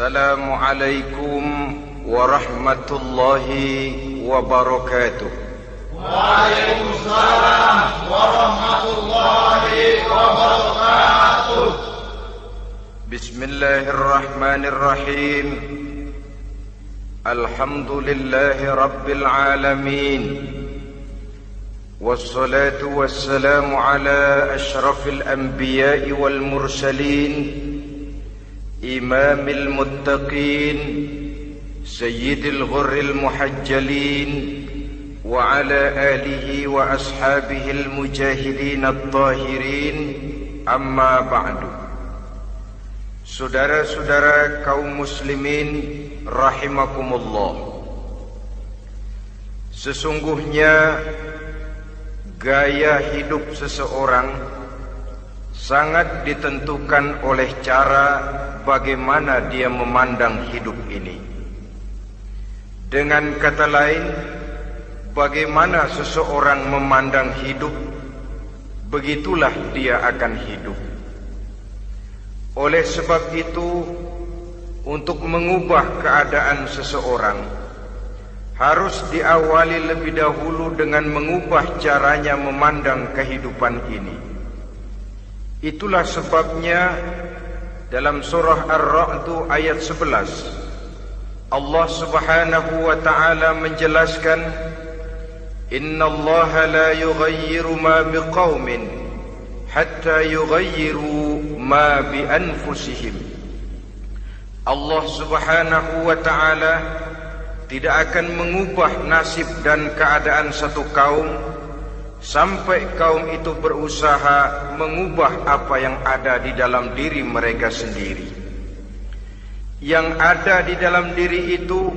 Assalamualaikum warahmatullahi wabarakatuh. Waalaikumsalam warahmatullahi wabarakatuh. Bismillahirrahmanirrahim. Alhamdulillahi rabbil alamin. Wassalatu wassalamu ala ashrafil anbiya'i wal mursalin, imamil muttaqin, sayyidil ghurril muhajjalin, wa ala alihi wa ashabihil mujahidin at-tahirin, amma ba'du. Saudara-saudara kaum muslimin rahimakumullah, sesungguhnya gaya hidup seseorang sangat ditentukan oleh cara bagaimana dia memandang hidup ini. Dengan kata lain, bagaimana seseorang memandang hidup, begitulah dia akan hidup. Oleh sebab itu, untuk mengubah keadaan seseorang harus diawali lebih dahulu dengan mengubah caranya memandang kehidupan ini. Itulah sebabnya dalam surah Ar-Ra'd ayat 11 Allah Subhanahu wa ta'ala menjelaskan, Innallaha la yughayyiru ma biqaumin hatta yughayyiru ma bi anfusihim. Allah Subhanahu wa ta'ala tidak akan mengubah nasib dan keadaan satu kaum sampai kaum itu berusaha mengubah apa yang ada di dalam diri mereka sendiri. Yang ada di dalam diri itu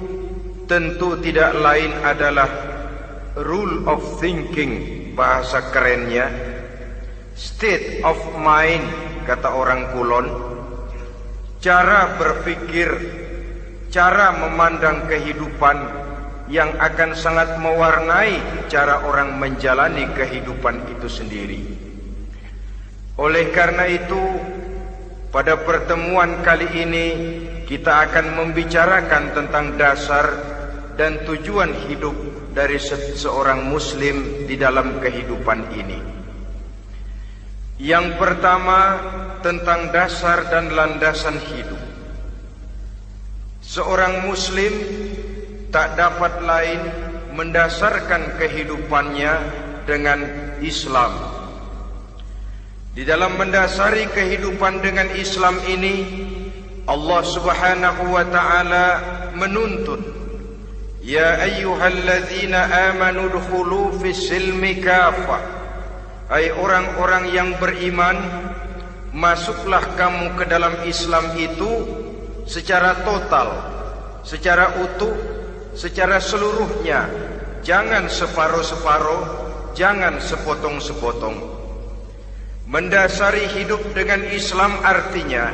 tentu tidak lain adalah rule of thinking, bahasa kerennya state of mind, kata orang Kulon, cara berpikir, cara memandang kehidupan yang akan sangat mewarnai cara orang menjalani kehidupan itu sendiri. Oleh karena itu, pada pertemuan kali ini kita akan membicarakan tentang dasar dan tujuan hidup dari seorang muslim di dalam kehidupan ini. Yang pertama, tentang dasar dan landasan hidup. Seorang muslim tak dapat lain mendasarkan kehidupannya dengan Islam. Di dalam mendasari kehidupan dengan Islam ini, Allah Subhanahu wa ta'ala menuntut, Ya ayyuhalladzina amanu dkhulu fis silmi kafah. Hai orang-orang yang beriman, masuklah kamu ke dalam Islam itu secara total, secara utuh, secara seluruhnya. Jangan separuh-separuh, jangan sepotong-sepotong. Mendasari hidup dengan Islam artinya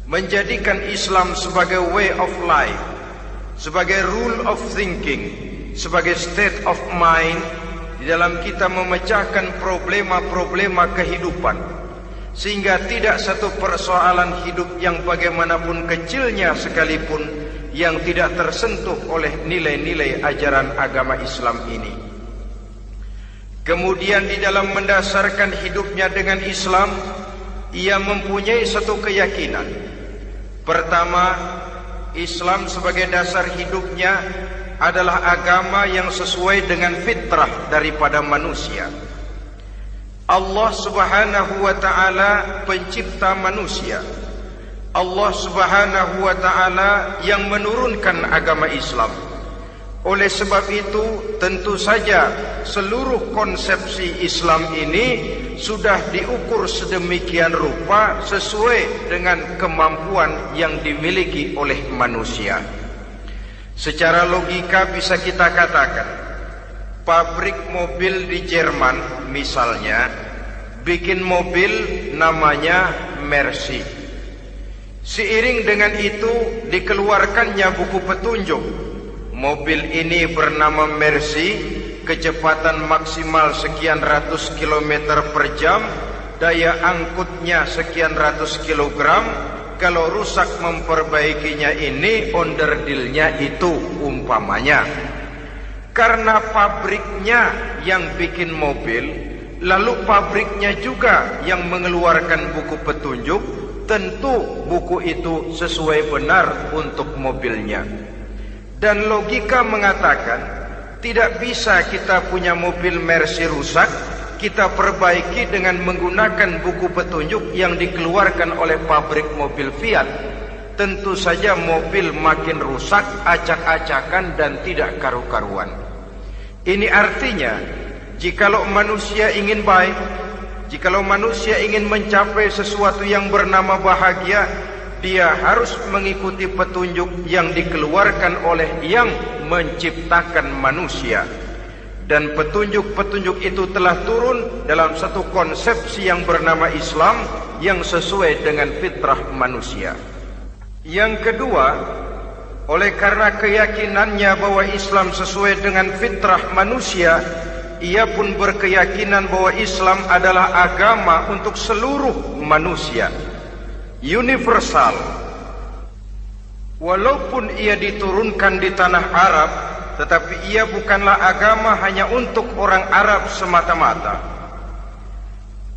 menjadikan Islam sebagai way of life, sebagai rule of thinking, sebagai state of mind di dalam kita memecahkan problema-problema kehidupan, sehingga tidak satu persoalan hidup yang bagaimanapun kecilnya sekalipun yang tidak tersentuh oleh nilai-nilai ajaran agama Islam ini. Kemudian di dalam mendasarkan hidupnya dengan Islam, ia mempunyai satu keyakinan. Pertama, Islam sebagai dasar hidupnya adalah agama yang sesuai dengan fitrah daripada manusia. Allah Subhanahu wa ta'ala pencipta manusia. Allah Subhanahu wa ta'ala yang menurunkan agama Islam. Oleh sebab itu, tentu saja seluruh konsepsi Islam ini sudah diukur sedemikian rupa sesuai dengan kemampuan yang dimiliki oleh manusia. Secara logika bisa kita katakan, pabrik mobil di Jerman misalnya bikin mobil namanya Mercy. Seiring dengan itu dikeluarkannya buku petunjuk. Mobil ini bernama Mercy, kecepatan maksimal sekian ratus kilometer per jam, daya angkutnya sekian ratus kilogram, kalau rusak memperbaikinya ini onderdilnya itu umpamanya. Karena pabriknya yang bikin mobil, lalu pabriknya juga yang mengeluarkan buku petunjuk, tentu buku itu sesuai benar untuk mobilnya. Dan logika mengatakan tidak bisa kita punya mobil Mercy rusak, kita perbaiki dengan menggunakan buku petunjuk yang dikeluarkan oleh pabrik mobil Fiat. Tentu saja mobil makin rusak, acak-acakan dan tidak karu-karuan. Ini artinya, jikalau manusia ingin baik, jikalau manusia ingin mencapai sesuatu yang bernama bahagia, dia harus mengikuti petunjuk yang dikeluarkan oleh yang menciptakan manusia. Dan petunjuk-petunjuk itu telah turun dalam satu konsepsi yang bernama Islam yang sesuai dengan fitrah manusia. Yang kedua, oleh karena keyakinannya bahwa Islam sesuai dengan fitrah manusia, ia pun berkeyakinan bahwa Islam adalah agama untuk seluruh manusia, universal. Walaupun ia diturunkan di tanah Arab, tetapi ia bukanlah agama hanya untuk orang Arab semata-mata.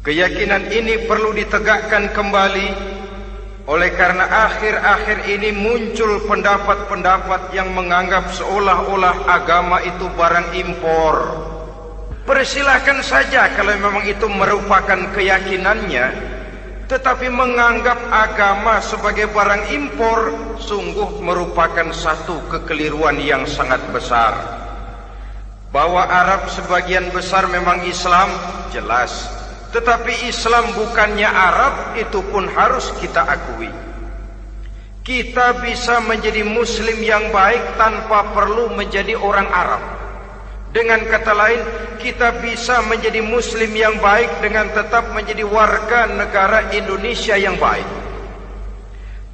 Keyakinan ini perlu ditegakkan kembali, oleh karena akhir-akhir ini muncul pendapat-pendapat yang menganggap seolah-olah agama itu barang impor. Persilahkan saja kalau memang itu merupakan keyakinannya, tetapi menganggap agama sebagai barang impor sungguh merupakan satu kekeliruan yang sangat besar. Bahwa Arab sebagian besar memang Islam, jelas. Tetapi Islam bukannya Arab, itu pun harus kita akui. Kita bisa menjadi Muslim yang baik tanpa perlu menjadi orang Arab. Dengan kata lain, kita bisa menjadi Muslim yang baik dengan tetap menjadi warga negara Indonesia yang baik.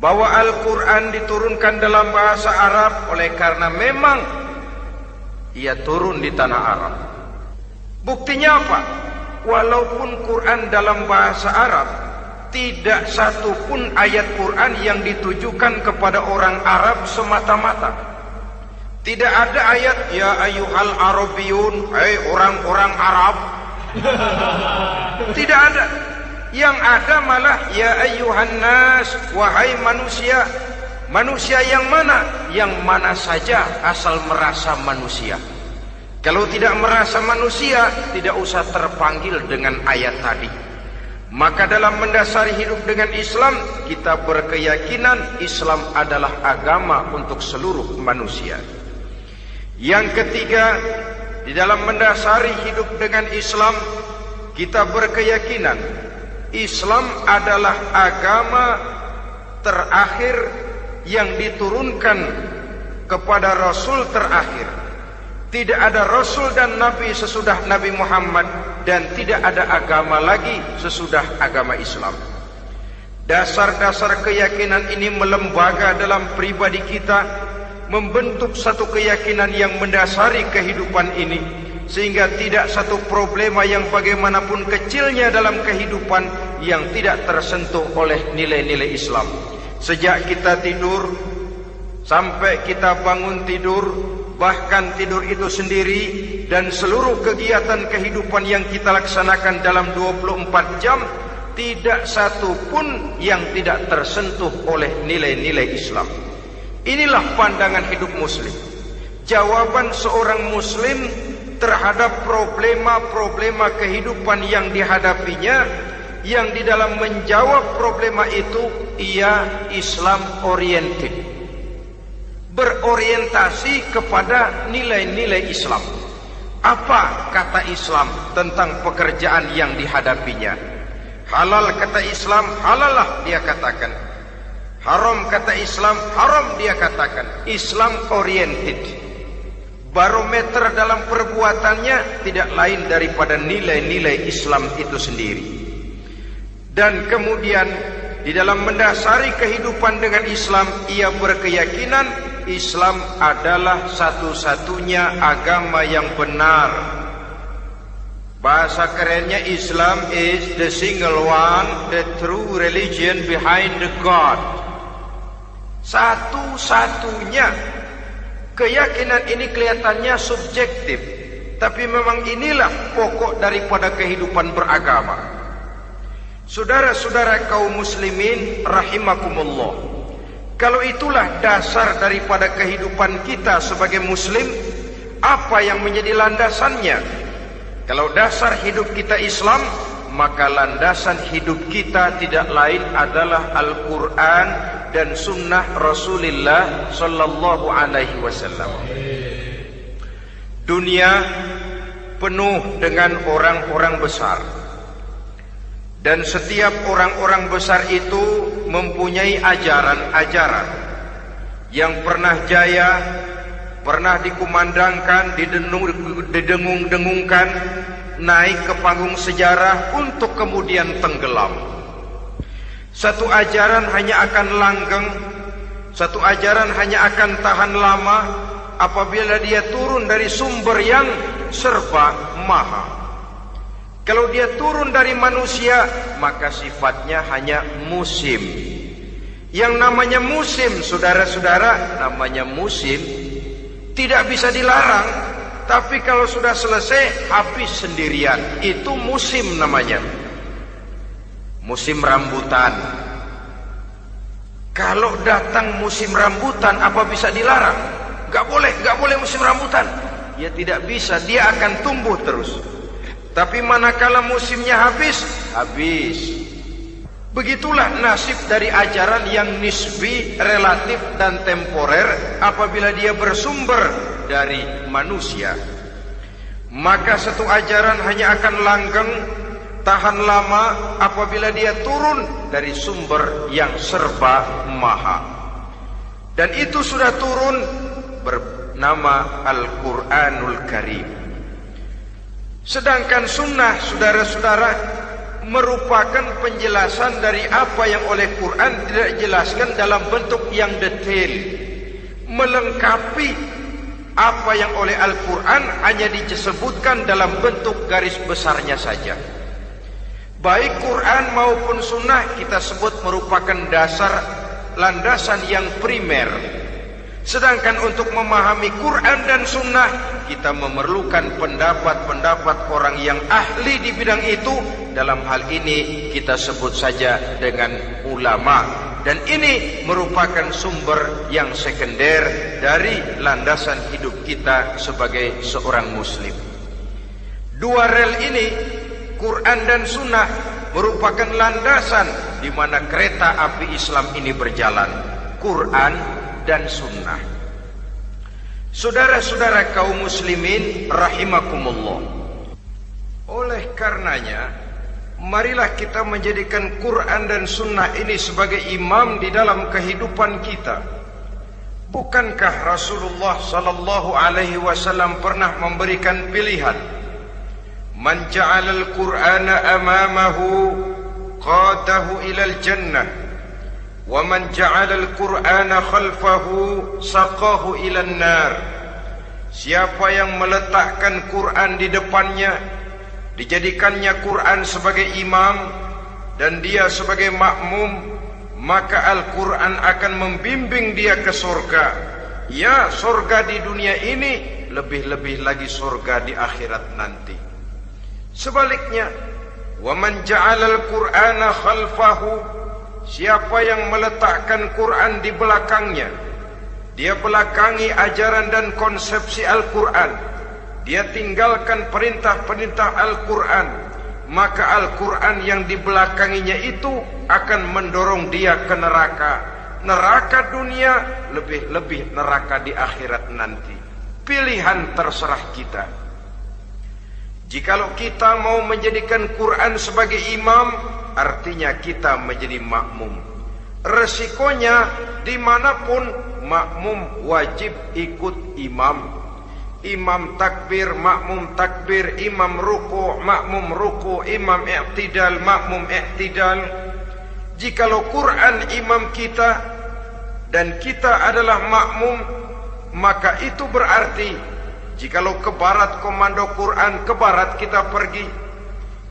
Bahwa Al-Quran diturunkan dalam bahasa Arab oleh karena memang ia turun di tanah Arab. Buktinya apa? Walaupun Quran dalam bahasa Arab, tidak satu pun ayat Quran yang ditujukan kepada orang Arab semata-mata. Tidak ada ayat ya ayyuhal arabiyun, hai orang-orang Arab. Tidak ada. Yang ada malah ya ayyuhan nas, wahai manusia. Manusia yang mana? Yang mana saja asal merasa manusia. Kalau tidak merasa manusia, tidak usah terpanggil dengan ayat tadi. Maka dalam mendasari hidup dengan Islam, kita berkeyakinan Islam adalah agama untuk seluruh manusia. Yang ketiga, di dalam mendasari hidup dengan Islam, kita berkeyakinan Islam adalah agama terakhir yang diturunkan kepada Rasul terakhir. Tidak ada Rasul dan Nabi sesudah Nabi Muhammad, dan tidak ada agama lagi sesudah agama Islam. Dasar-dasar keyakinan ini melembaga dalam pribadi kita, membentuk satu keyakinan yang mendasari kehidupan ini, sehingga tidak satu problema yang bagaimanapun kecilnya dalam kehidupan yang tidak tersentuh oleh nilai-nilai Islam. Sejak kita tidur sampai kita bangun tidur, bahkan tidur itu sendiri, dan seluruh kegiatan kehidupan yang kita laksanakan dalam 24 jam, tidak satu pun yang tidak tersentuh oleh nilai-nilai Islam. Inilah pandangan hidup Muslim. Jawaban seorang Muslim terhadap problema-problema kehidupan yang dihadapinya, yang di dalam menjawab problema itu ia Islam oriented, berorientasi kepada nilai-nilai Islam. Apa kata Islam tentang pekerjaan yang dihadapinya? Halal kata Islam, halallah dia katakan. Haram kata Islam, haram dia katakan. Islam oriented. Barometer dalam perbuatannya tidak lain daripada nilai-nilai Islam itu sendiri. Dan kemudian di dalam mendasari kehidupan dengan Islam, ia berkeyakinan Islam adalah satu-satunya agama yang benar. Bahasa kerennya, Islam is the single one, the true religion behind the God. Satu-satunya. Keyakinan ini kelihatannya subjektif, tapi memang inilah pokok daripada kehidupan beragama. Saudara-saudara kaum muslimin rahimakumullah, kalau itulah dasar daripada kehidupan kita sebagai muslim, apa yang menjadi landasannya? Kalau dasar hidup kita Islam, maka landasan hidup kita tidak lain adalah Al-Quran dan sunnah Rasulullah sallallahu alaihi wasallam. Dunia penuh dengan orang-orang besar, dan setiap orang-orang besar itu mempunyai ajaran-ajaran yang pernah jaya, pernah dikumandangkan, didengung-dengungkan, naik ke panggung sejarah untuk kemudian tenggelam. Satu ajaran hanya akan langgeng, satu ajaran hanya akan tahan lama apabila dia turun dari sumber yang serba maha. Kalau dia turun dari manusia, maka sifatnya hanya musim. Yang namanya musim, saudara-saudara, namanya musim tidak bisa dilarang, tapi kalau sudah selesai habis sendirian. Itu musim namanya. Musim rambutan. Kalau datang musim rambutan, apa bisa dilarang? Gak boleh musim rambutan. Ya tidak bisa, dia akan tumbuh terus. Tapi manakala musimnya habis. Begitulah nasib dari ajaran yang nisbi, relatif dan temporer apabila dia bersumber dari manusia. Maka satu ajaran hanya akan langgeng, tahan lama apabila dia turun dari sumber yang serba maha. Dan itu sudah turun bernama Al-Quranul Karim. Sedangkan sunnah, saudara-saudara, merupakan penjelasan dari apa yang oleh Quran tidak dijelaskan dalam bentuk yang detail, melengkapi apa yang oleh Al-Quran hanya disebutkan dalam bentuk garis besarnya saja. Baik Quran maupun sunnah kita sebut merupakan dasar, landasan yang primer. Sedangkan untuk memahami Quran dan sunnah, kita memerlukan pendapat-pendapat orang yang ahli di bidang itu. Dalam hal ini kita sebut saja dengan ulama. Dan ini merupakan sumber yang sekunder dari landasan hidup kita sebagai seorang muslim. Dua rel ini, Quran dan sunnah, merupakan landasan di mana kereta api Islam ini berjalan. Quran dan sunnah. Saudara-saudara kaum muslimin rahimakumullah, oleh karenanya marilah kita menjadikan Quran dan sunnah ini sebagai imam di dalam kehidupan kita. Bukankah Rasulullah sallallahu alaihi wasallam pernah memberikan pilihan, man ja'alal Qur'ana amamahu qadahu ilal jannah wa man ja'alal Qur'ana khalfahu saqahu ilan nar. Siapa yang meletakkan Quran di depannya, dijadikannya Quran sebagai imam dan dia sebagai makmum, maka Al-Quran akan membimbing dia ke surga. Ya, surga di dunia ini, lebih-lebih lagi surga di akhirat nanti. Sebaliknya, wa man ja'alal Qur'ana khalfahu, siapa yang meletakkan Quran di belakangnya, dia belakangi ajaran dan konsepsi Al-Quran, dia tinggalkan perintah-perintah Al-Quran, maka Al-Quran yang dibelakanginya itu akan mendorong dia ke neraka. Neraka dunia, lebih-lebih neraka di akhirat nanti. Pilihan terserah kita. Jikalau kita mau menjadikan Quran sebagai imam, artinya kita menjadi makmum. Resikonya dimanapun, makmum wajib ikut imam. Imam takbir, makmum takbir, imam ruku, makmum ruku, imam i'tidal, makmum i'tidal. Jikalau Quran imam kita dan kita adalah makmum, maka itu berarti Jikalau ke barat komando Quran, ke barat kita pergi.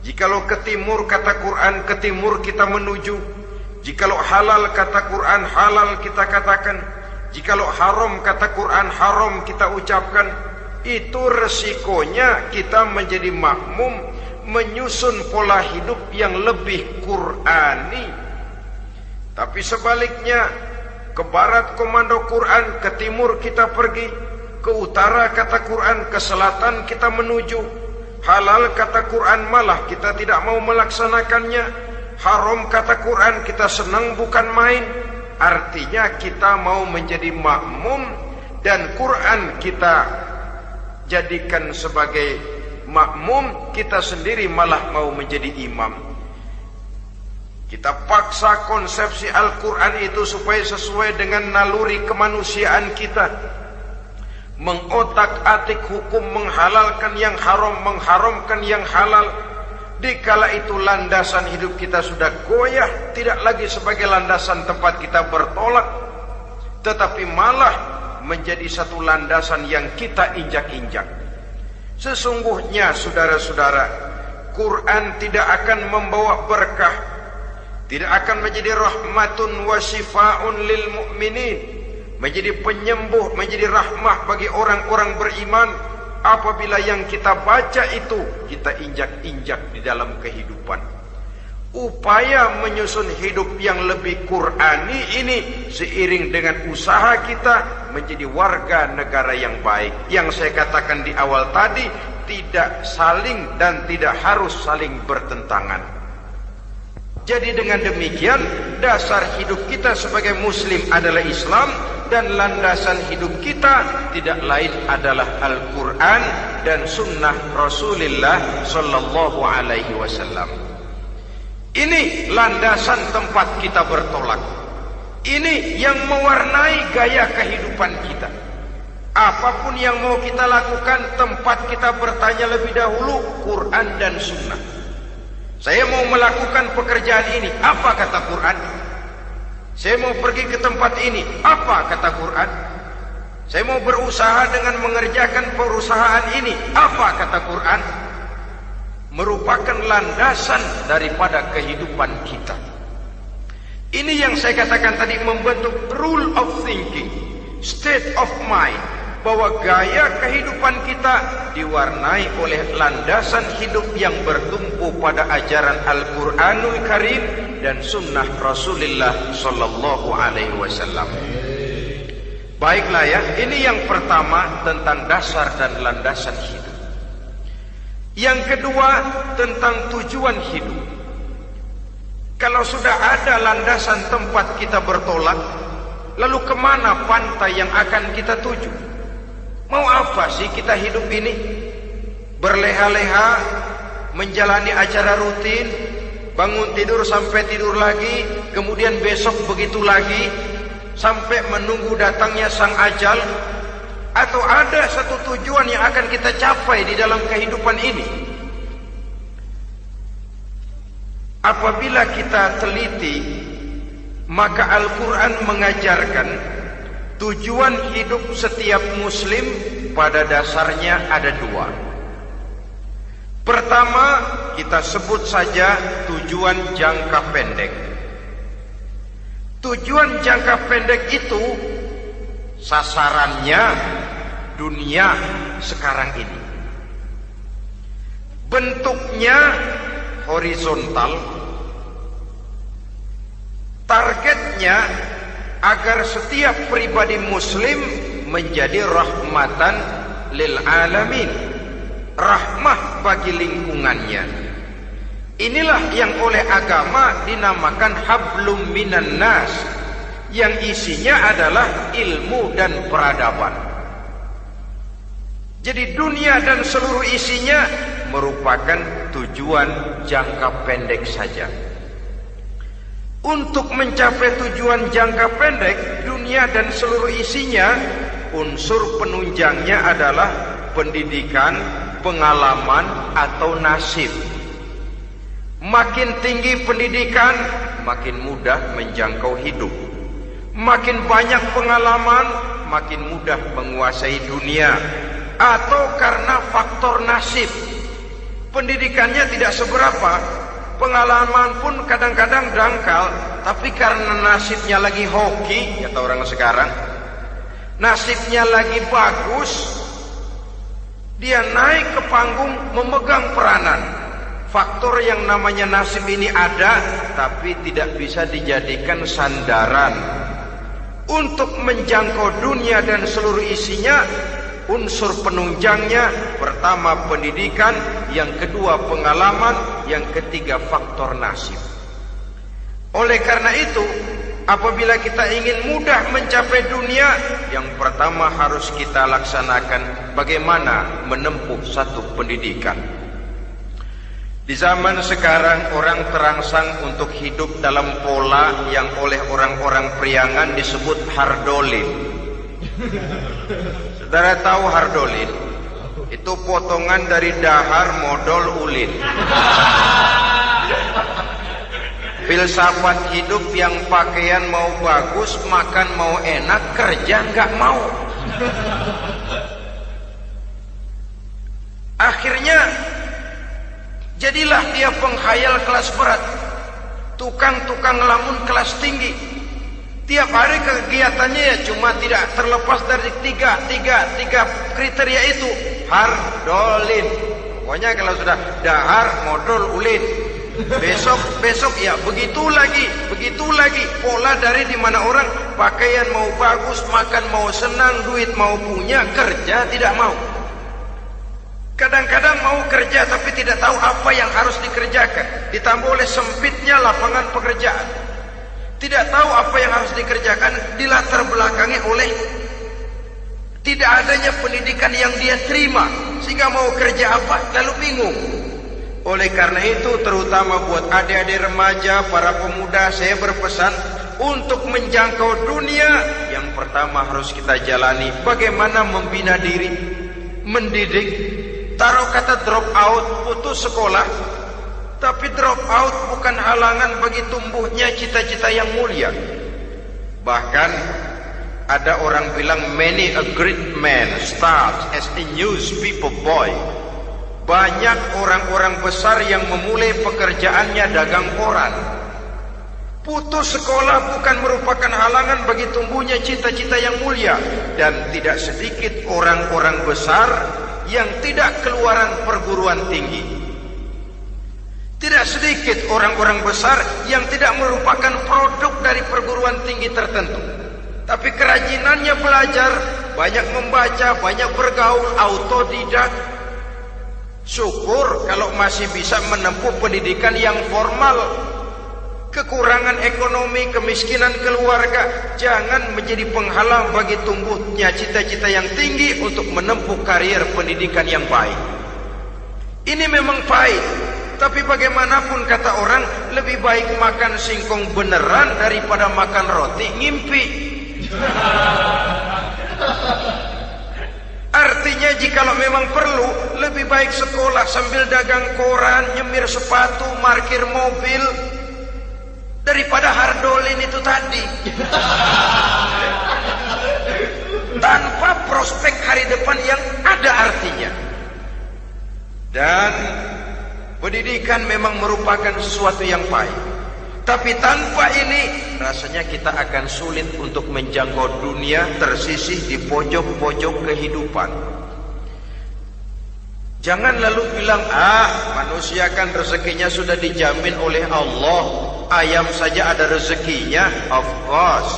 Jikalau ke timur kata Quran, ke timur kita menuju. Jikalau halal kata Quran, halal kita katakan. Jikalau haram kata Quran, haram kita ucapkan. Itu resikonya kita menjadi makmum, menyusun pola hidup yang lebih Qurani. Tapi sebaliknya, ke barat komando Quran, ke timur kita pergi. Ke utara kata Quran, ke selatan kita menuju. Halal kata Quran, malah kita tidak mau melaksanakannya. Haram kata Quran, kita senang bukan main. Artinya kita mau menjadi makmum, dan Quran kita jadikan sebagai makmum, kita sendiri malah mau menjadi imam. Kita paksa konsepsi Al-Quran itu supaya sesuai dengan naluri kemanusiaan kita. Mengotak-atik hukum, menghalalkan yang haram, mengharamkan yang halal. Dikala itu landasan hidup kita sudah goyah, tidak lagi sebagai landasan tempat kita bertolak, tetapi malah menjadi satu landasan yang kita injak-injak. Sesungguhnya saudara-saudara, Quran tidak akan membawa berkah, tidak akan menjadi rahmatun wa syifaun lil mu'minin, menjadi penyembuh, menjadi rahmah bagi orang-orang beriman, apabila yang kita baca itu kita injak-injak di dalam kehidupan. Upaya menyusun hidup yang lebih Qurani ini seiring dengan usaha kita menjadi warga negara yang baik. Yang saya katakan di awal tadi, tidak saling dan tidak harus saling bertentangan. Jadi dengan demikian, dasar hidup kita sebagai muslim adalah Islam, dan landasan hidup kita tidak lain adalah Al-Quran dan sunnah Rasulullah sallallahu alaihi wasallam. Ini landasan tempat kita bertolak. Ini yang mewarnai gaya kehidupan kita. Apapun yang mau kita lakukan, tempat kita bertanya lebih dahulu Quran dan sunnah. Saya mau melakukan pekerjaan ini, apa kata Quran? Saya mau pergi ke tempat ini, apa kata Quran? Saya mau berusaha dengan mengerjakan perusahaan ini, apa kata Quran? Merupakan landasan daripada kehidupan kita. Ini yang saya katakan tadi, membentuk rule of thinking, state of mind, bahwa gaya kehidupan kita diwarnai oleh landasan hidup yang bertumpu pada ajaran Al-Quranul Karim dan sunnah Rasulullah sallallahu alaihi wasallam. Baiklah ya, ini yang pertama tentang dasar dan landasan hidup. Yang kedua tentang tujuan hidup. Kalau sudah ada landasan tempat kita bertolak, lalu kemana pantai yang akan kita tuju? Mau apa sih kita hidup ini? Berleha-leha, menjalani acara rutin, bangun tidur sampai tidur lagi, kemudian besok begitu lagi, sampai menunggu datangnya sang ajal? Atau ada satu tujuan yang akan kita capai di dalam kehidupan ini? Apabila kita teliti, maka Al-Quran mengajarkan tujuan hidup setiap muslim pada dasarnya ada dua. Pertama, kita sebut saja tujuan jangka pendek. Tujuan jangka pendek itu sasarannya dunia sekarang ini. Bentuknya horizontal. Targetnya agar setiap pribadi muslim menjadi rahmatan lil alamin, rahmah bagi lingkungannya. Inilah yang oleh agama dinamakan hablum minan nas, yang isinya adalah ilmu dan peradaban. Jadi dunia dan seluruh isinya merupakan tujuan jangka pendek saja. Untuk mencapai tujuan jangka pendek, dunia dan seluruh isinya, unsur penunjangnya adalah pendidikan, pengalaman, atau nasib. Makin tinggi pendidikan, makin mudah menjangkau hidup. Makin banyak pengalaman, makin mudah menguasai dunia. atau karena faktor nasib. Pendidikannya tidak seberapa, pengalaman pun kadang-kadang dangkal, tapi karena nasibnya lagi hoki, kata orang sekarang, nasibnya lagi bagus, dia naik ke panggung memegang peranan. Faktor yang namanya nasib ini ada, tapi tidak bisa dijadikan sandaran. Untuk menjangkau dunia dan seluruh isinya, unsur penunjangnya pertama pendidikan, yang kedua pengalaman, yang ketiga faktor nasib. Oleh karena itu, apabila kita ingin mudah mencapai dunia, yang pertama harus kita laksanakan bagaimana menempuh satu pendidikan. Di zaman sekarang orang terangsang untuk hidup dalam pola yang oleh orang-orang priangan disebut hardolin. Saudara tahu hardolin? Itu potongan dari dahar modal ulin. Filsafat hidup yang pakaian mau bagus, makan mau enak, kerja nggak mau. Akhirnya jadilah dia penghayal kelas berat, tukang-tukang lamun kelas tinggi. Tiap hari kegiatannya ya cuma tidak terlepas dari tiga kriteria itu, hardolin. Pokoknya kalau sudah dahar modal ulin, besok ya begitu lagi. Pola dari dimana orang pakaian mau bagus, makan mau senang, duit mau punya, kerja tidak mau. Kadang-kadang mau kerja tapi tidak tahu apa yang harus dikerjakan, ditambah oleh sempitnya lapangan pekerjaan. Tidak tahu apa yang harus dikerjakan, dilatar belakangi oleh tidak adanya pendidikan yang dia terima, sehingga mau kerja apa lalu bingung. Oleh karena itu, terutama buat adik-adik remaja, para pemuda, saya berpesan untuk menjangkau dunia, yang pertama harus kita jalani bagaimana membina diri, mendidik. Taruh kata drop out, putus sekolah, tapi drop out bukan halangan bagi tumbuhnya cita-cita yang mulia. Bahkan ada orang bilang many a great man starts as a newspaper boy. Banyak orang-orang besar yang memulai pekerjaannya dagang koran. Putus sekolah bukan merupakan halangan bagi tumbuhnya cita-cita yang mulia. Dan tidak sedikit orang-orang besar yang tidak keluaran perguruan tinggi. Tidak sedikit orang-orang besar yang tidak merupakan produk dari perguruan tinggi tertentu, tapi kerajinannya belajar, banyak membaca, banyak bergaul, autodidak. Syukur kalau masih bisa menempuh pendidikan yang formal. Kekurangan ekonomi, kemiskinan keluarga jangan menjadi penghalang bagi tumbuhnya cita-cita yang tinggi untuk menempuh karier pendidikan yang baik. Ini memang pahit, tapi bagaimanapun kata orang, lebih baik makan singkong beneran daripada makan roti ngimpi. Artinya jikalau memang perlu, lebih baik sekolah sambil dagang koran, nyemir sepatu, parkir mobil, daripada hardolin itu tadi. Tanpa prospek hari depan yang ada artinya. Dan pendidikan memang merupakan sesuatu yang baik, tapi tanpa ini rasanya kita akan sulit untuk menjangkau dunia, tersisih di pojok-pojok kehidupan. Jangan lalu bilang, manusia kan rezekinya sudah dijamin oleh Allah, ayam saja ada rezekinya. Of course.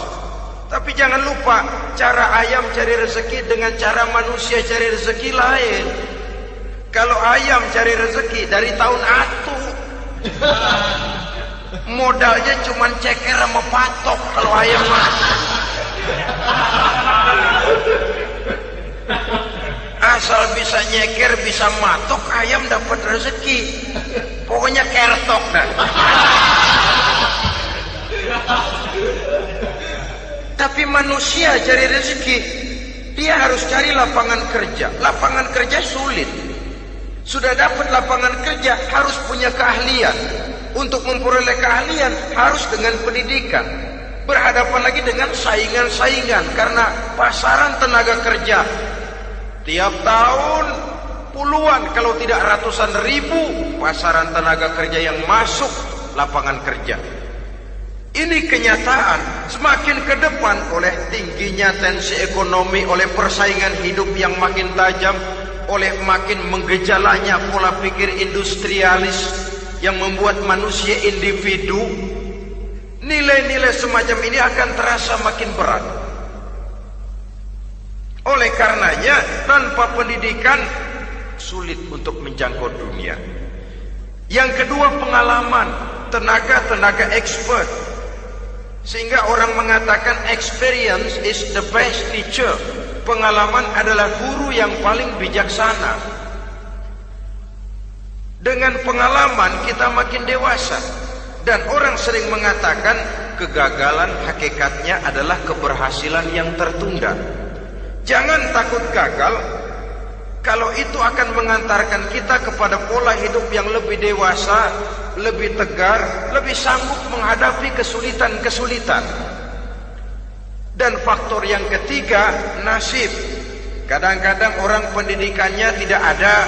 Tapi jangan lupa, cara ayam cari rezeki dengan cara manusia cari rezeki lain. Kalau ayam cari rezeki dari tahun atu, modalnya cuma ceker sama patok kalau ayam mah. Asal bisa nyeker, bisa matok, ayam dapat rezeki. Pokoknya kertok dah. Tapi manusia cari rezeki, dia harus cari lapangan kerja. Lapangan kerja sulit. Sudah dapat lapangan kerja, harus punya keahlian. Untuk memperoleh keahlian, harus dengan pendidikan. Berhadapan lagi dengan saingan-saingan, karena pasaran tenaga kerja Tiap tahun puluhan kalau tidak ratusan ribu pasaran tenaga kerja yang masuk lapangan kerja. Ini kenyataan. Semakin ke depan oleh tingginya tensi ekonomi, oleh persaingan hidup yang makin tajam, oleh makin menggejalanya pola pikir industrialis yang membuat manusia individu, nilai-nilai semacam ini akan terasa makin berat. Oleh karenanya, tanpa pendidikan sulit untuk menjangkau dunia. Yang kedua, pengalaman, tenaga expert. Sehingga orang mengatakan experience is the best teacher. Pengalaman adalah guru yang paling bijaksana. Dengan pengalaman kita makin dewasa. Dan orang sering mengatakan kegagalan hakikatnya adalah keberhasilan yang tertunda. Jangan takut gagal, kalau itu akan mengantarkan kita kepada pola hidup yang lebih dewasa, lebih tegar, lebih sanggup menghadapi kesulitan-kesulitan. Dan faktor yang ketiga, nasib. Kadang-kadang orang pendidikannya tidak ada,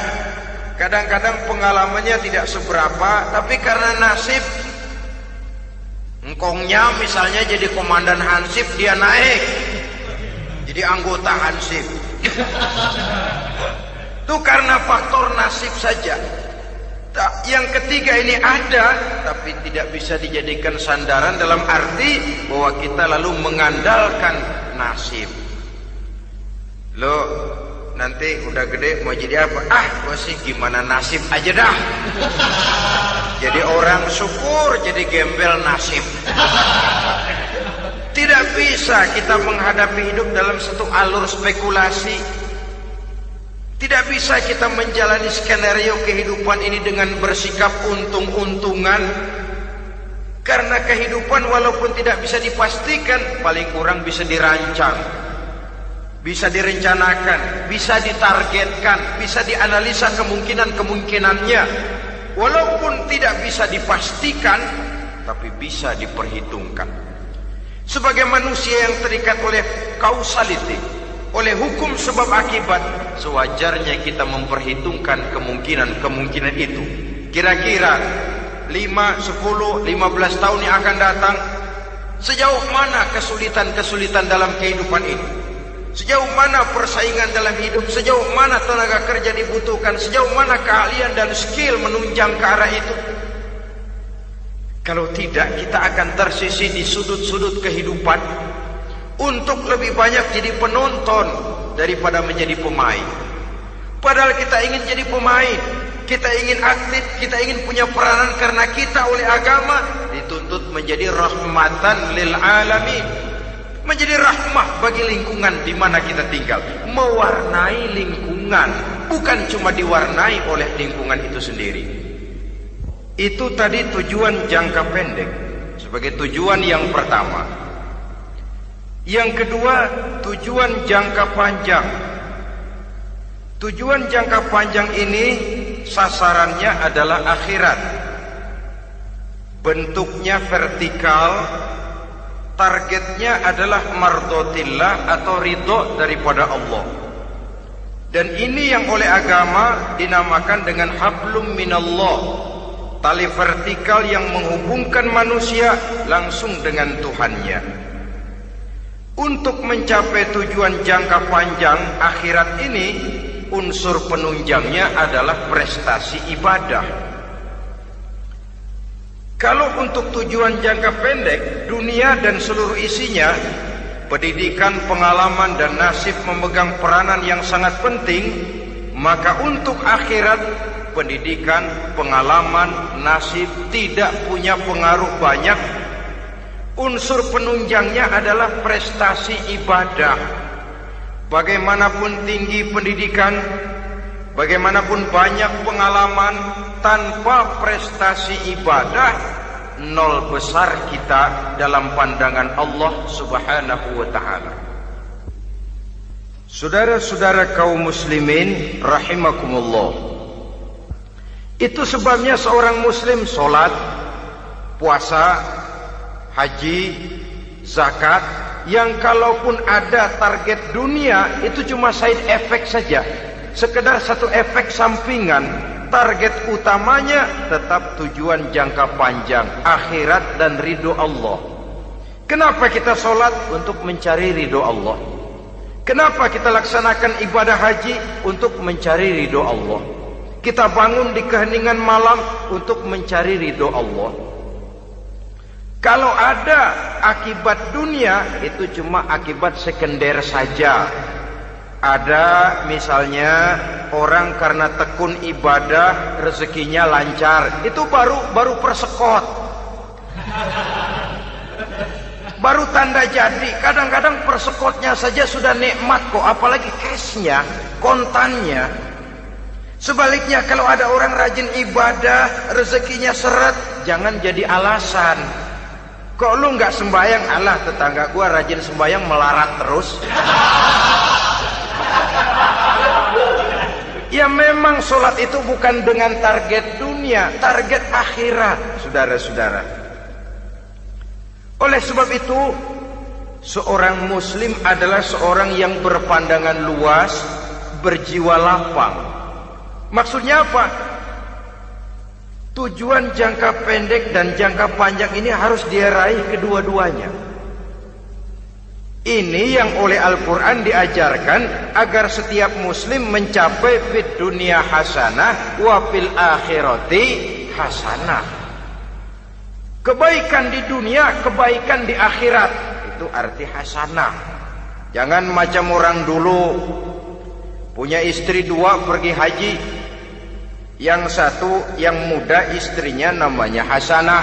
kadang-kadang pengalamannya tidak seberapa, tapi karena nasib, engkongnya misalnya jadi komandan Hansip, dia naik jadi anggota Hansip. Itu karena faktor nasib saja. Yang ketiga ini ada, tapi tidak bisa dijadikan sandaran dalam arti bahwa kita lalu mengandalkan nasib. Lo nanti udah gede mau jadi apa? Gua sih gimana nasib aja dah. Jadi orang syukur, jadi gembel nasib. Tidak bisa kita menghadapi hidup dalam satu alur spekulasi. Tidak bisa kita menjalani skenario kehidupan ini dengan bersikap untung-untungan. Karena kehidupan walaupun tidak bisa dipastikan, paling kurang bisa dirancang, bisa direncanakan, bisa ditargetkan, bisa dianalisa kemungkinan-kemungkinannya. Walaupun tidak bisa dipastikan, tapi bisa diperhitungkan. Sebagai manusia yang terikat oleh causality, oleh hukum sebab akibat, sewajarnya kita memperhitungkan kemungkinan-kemungkinan itu. Kira-kira 5, 10, 15 tahun yang akan datang, sejauh mana kesulitan-kesulitan dalam kehidupan ini, sejauh mana persaingan dalam hidup, sejauh mana tenaga kerja dibutuhkan, sejauh mana keahlian dan skill menunjang ke arah itu. Kalau tidak, kita akan tersisih di sudut-sudut kehidupan untuk lebih banyak jadi penonton daripada menjadi pemain. Padahal kita ingin jadi pemain, kita ingin aktif, kita ingin punya peranan karena kita oleh agama dituntut menjadi rahmatan lil alamin, menjadi rahmah bagi lingkungan di mana kita tinggal, mewarnai lingkungan, bukan cuma diwarnai oleh lingkungan itu sendiri. Itu tadi tujuan jangka pendek sebagai tujuan yang pertama. Yang kedua, tujuan jangka panjang. Tujuan jangka panjang ini sasarannya adalah akhirat. Bentuknya vertikal, targetnya adalah mardotillah atau ridho daripada Allah. Dan ini yang oleh agama dinamakan dengan hablum minallah, tali vertikal yang menghubungkan manusia langsung dengan Tuhannya. Untuk mencapai tujuan jangka panjang akhirat ini, unsur penunjangnya adalah prestasi ibadah. Kalau untuk tujuan jangka pendek, dunia dan seluruh isinya, pendidikan, pengalaman, dan nasib memegang peranan yang sangat penting, maka untuk akhirat, pendidikan, pengalaman, nasib tidak punya pengaruh banyak. Unsur penunjangnya adalah prestasi ibadah. Bagaimanapun tinggi pendidikan, bagaimanapun banyak pengalaman, tanpa prestasi ibadah, nol besar kita dalam pandangan Allah Subhanahu wa ta'ala. Saudara-saudara kaum muslimin rahimakumullah, itu sebabnya seorang muslim sholat, puasa, haji, zakat, yang kalaupun ada target dunia itu cuma side effect saja, sekedar satu efek sampingan. Target utamanya tetap tujuan jangka panjang, akhirat dan ridho Allah. Kenapa kita sholat? Untuk mencari ridho Allah. Kenapa kita laksanakan ibadah haji? Untuk mencari ridho Allah. Kita bangun di keheningan malam untuk mencari ridho Allah. Kalau ada akibat dunia, itu cuma akibat sekunder saja. Ada misalnya orang karena tekun ibadah rezekinya lancar, itu baru persekot, baru tanda jadi. Kadang-kadang persekotnya saja sudah nikmat kok, apalagi cashnya, kontannya. Sebaliknya kalau ada orang rajin ibadah rezekinya seret, jangan jadi alasan. Kok lu nggak sembahyang? Alah, tetangga gua rajin sembahyang melarat terus. Ya memang sholat itu bukan dengan target dunia, target akhirat, saudara-saudara. Oleh sebab itu, seorang muslim adalah seorang yang berpandangan luas, berjiwa lapang. Maksudnya apa? Tujuan jangka pendek dan jangka panjang ini harus dia raih kedua-duanya. Ini yang oleh Al-Quran diajarkan agar setiap muslim mencapai fid dunya hasanah wa fil akhirati hasanah. Kebaikan di dunia, kebaikan di akhirat, itu arti hasanah. Jangan macam orang dulu, punya istri dua pergi haji. Yang satu yang muda istrinya namanya Hasanah,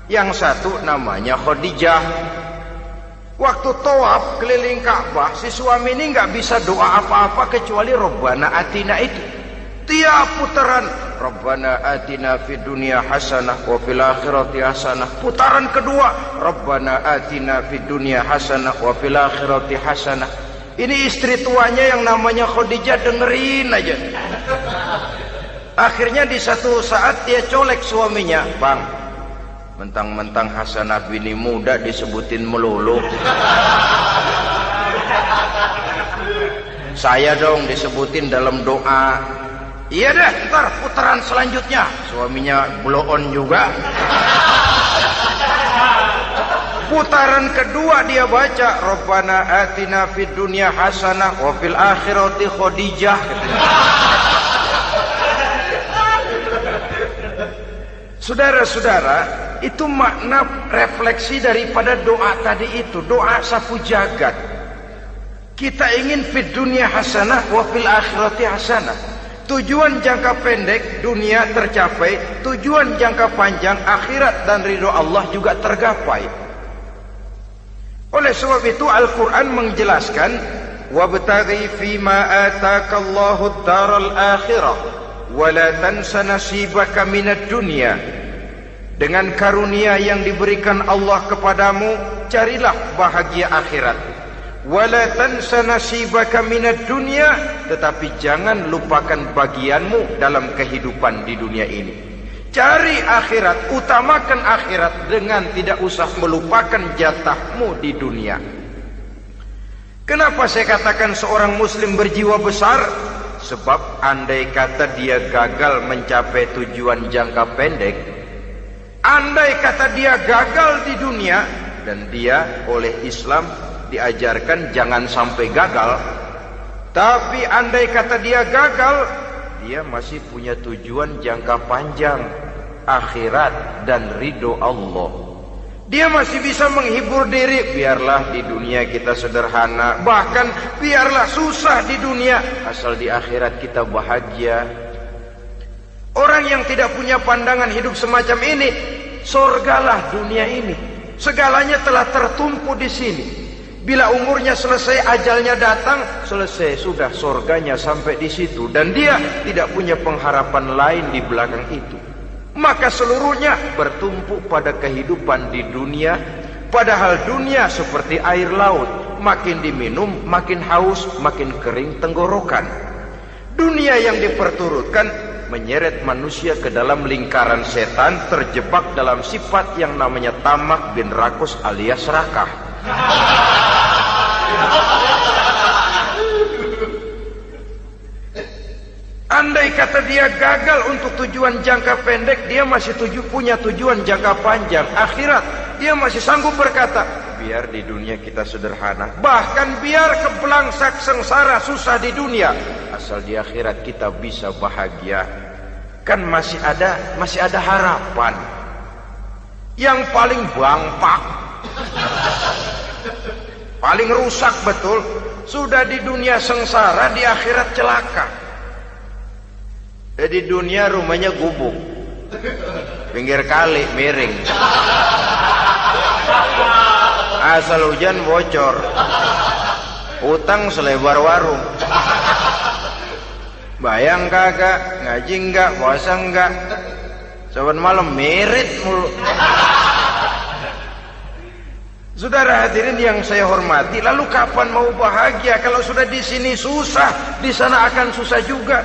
yang satu namanya Khadijah. Waktu tawaf keliling Ka'bah, si suami ini nggak bisa doa apa-apa kecuali Rabbana Atina itu. Tiap putaran Rabbana Atina fid dunya hasanah wa fil akhirati hasanah. Putaran kedua Rabbana Atina fid dunya hasanah wa fil akhirati hasanah. Ini istri tuanya yang namanya Khadijah dengerin aja. Akhirnya di satu saat dia colek suaminya, "Bang, mentang-mentang Hasanah bini muda disebutin melulu, saya dong disebutin dalam doa." "Iya deh, ntar putaran selanjutnya." Suaminya blow on juga. Putaran kedua dia baca Rabbana Atina fid dunya hasanah wa fil akhirati Khadijah. Saudara-saudara, itu makna refleksi daripada doa tadi itu, doa sapu jagat. Kita ingin fid dunya hasanah wa fil akhirati hasanah. Tujuan jangka pendek dunia tercapai, tujuan jangka panjang akhirat dan ridho Allah juga tergapai. Oleh sebab itu Al-Quran menjelaskan, wabtaghi fima atakallahu ad-daral akhirah wa la tansa nasibaka minad dunya. Dengan karunia yang diberikan Allah kepadamu, carilah bahagia akhirat. Wa la tansa nasibaka minad dunya, tetapi jangan lupakan bagianmu dalam kehidupan di dunia ini. Cari akhirat, utamakan akhirat dengan tidak usah melupakan jatahmu di dunia. Kenapa saya katakan seorang muslim berjiwa besar? Sebab andai kata dia gagal mencapai tujuan jangka pendek, andai kata dia gagal di dunia, dan dia oleh Islam diajarkan jangan sampai gagal, tapi andai kata dia gagal, dia masih punya tujuan jangka panjang, akhirat dan ridho Allah. Dia masih bisa menghibur diri, biarlah di dunia kita sederhana, bahkan biarlah susah di dunia, asal di akhirat kita bahagia. Orang yang tidak punya pandangan hidup semacam ini, surgalah dunia ini, segalanya telah tertumpu di sini. Bila umurnya selesai, ajalnya datang, selesai sudah, surganya sampai di situ, dan dia tidak punya pengharapan lain di belakang itu. Maka seluruhnya bertumpu pada kehidupan di dunia, padahal dunia seperti air laut, makin diminum makin haus, makin kering tenggorokan. Dunia yang diperturutkan menyeret manusia ke dalam lingkaran setan, terjebak dalam sifat yang namanya tamak bin rakus alias serakah. Andai kata dia gagal untuk tujuan jangka pendek, dia masih punya tujuan jangka panjang, akhirat. Dia masih sanggup berkata, biar di dunia kita sederhana, bahkan biar kebelangsak sengsara susah di dunia, asal di akhirat kita bisa bahagia. Kan masih ada harapan. Yang paling bangpak, paling rusak betul, sudah di dunia sengsara, di akhirat celaka. Di dunia rumahnya gubuk, pinggir kali miring, asal hujan bocor, utang selebar warung. Bayang kagak, ngaji enggak, puasa enggak, saban malam merit mulu. Saudara hadirin yang saya hormati, lalu kapan mau bahagia kalau sudah di sini susah, di sana akan susah juga.